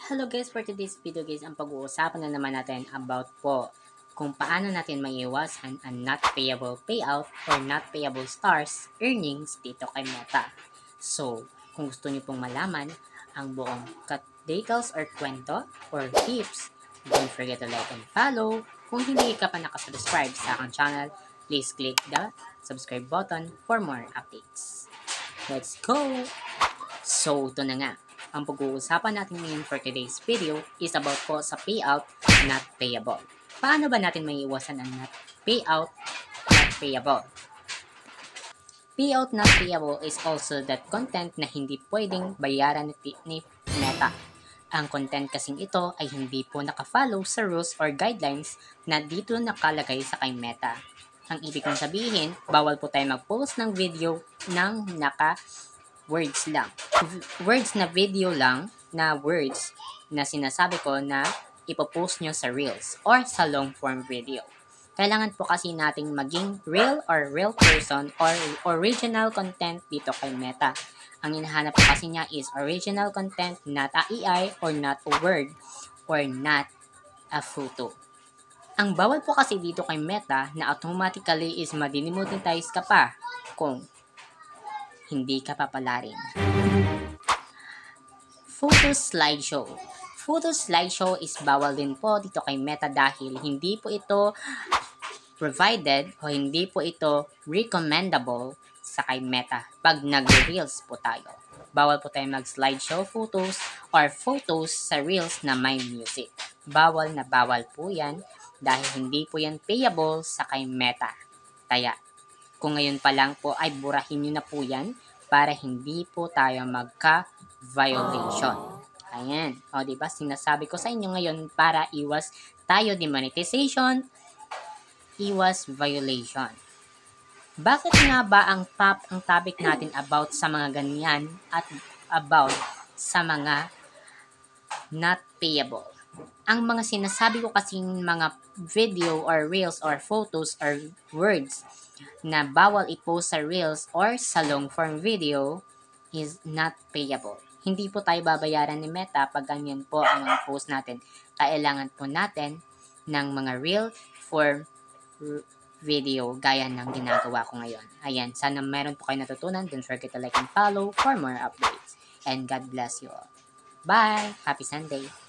Hello guys, for today's video guys, ang pag-uusapan na naman natin about po kung paano natin maiiwasan ang not payable payout or not payable stars earnings dito kay Meta. So, kung gusto niyo pong malaman ang buong details or kwento or tips, don't forget to like and follow. Kung hindi ka pa nakasubscribe sa aking channel, please click the subscribe button for more updates. Let's go! So, ito na nga. Ang pag-uusapan natin ngayon for today's video is about po sa payout not payable. Paano ba natin maiiwasan ang not payout not payable? Payout not payable is also that content na hindi pwedeng bayaran ni Meta. Ang content kasing ito ay hindi po nakafollow sa rules or guidelines na dito nakalagay sa kay Meta. Ang ibig kong sabihin, bawal po tayo mag-post ng video ng words lang. Words na video lang na words na sinasabi ko na ipopost nyo sa Reels or sa long form video. Kailangan po kasi nating maging real or real person or original content dito kay Meta. Ang hinahanap po kasi niya is original content, not a AI or not a word or not a photo. Ang bawal po kasi dito kay Meta na automatically is madidemonetize ka pa kung hindi ka papalarin. Photo slideshow. Photo slideshow is bawal din po dito kay Meta dahil hindi po ito provided o hindi po ito recommendable sa kay Meta pag nag-reels po tayo. Bawal po tayo mag-slideshow photos or photos sa reels na may music. Bawal na bawal po yan dahil hindi po yan payable sa kay Meta. Kaya, kung ngayon pa lang po ay burahin nyo na po yan para hindi po tayo magka-violation. Ayan. O, diba? Sinasabi ko sa inyo ngayon para iwas tayo demonetization, iwas violation. Bakit nga ba ang topic natin about sa mga ganyan at about sa mga not payable? Ang mga sinasabi ko kasing mga video or reels or photos or words na bawal i-post sa reels or sa long form video is not payable. Hindi po tayo babayaran ni Meta pag ganyan po ang mga post natin. Kailangan po natin ng mga real form video gaya ng ginagawa ko ngayon. Ayan, sana meron po kayo natutunan. Don't forget to like and follow for more updates. And God bless you all. Bye! Happy Sunday!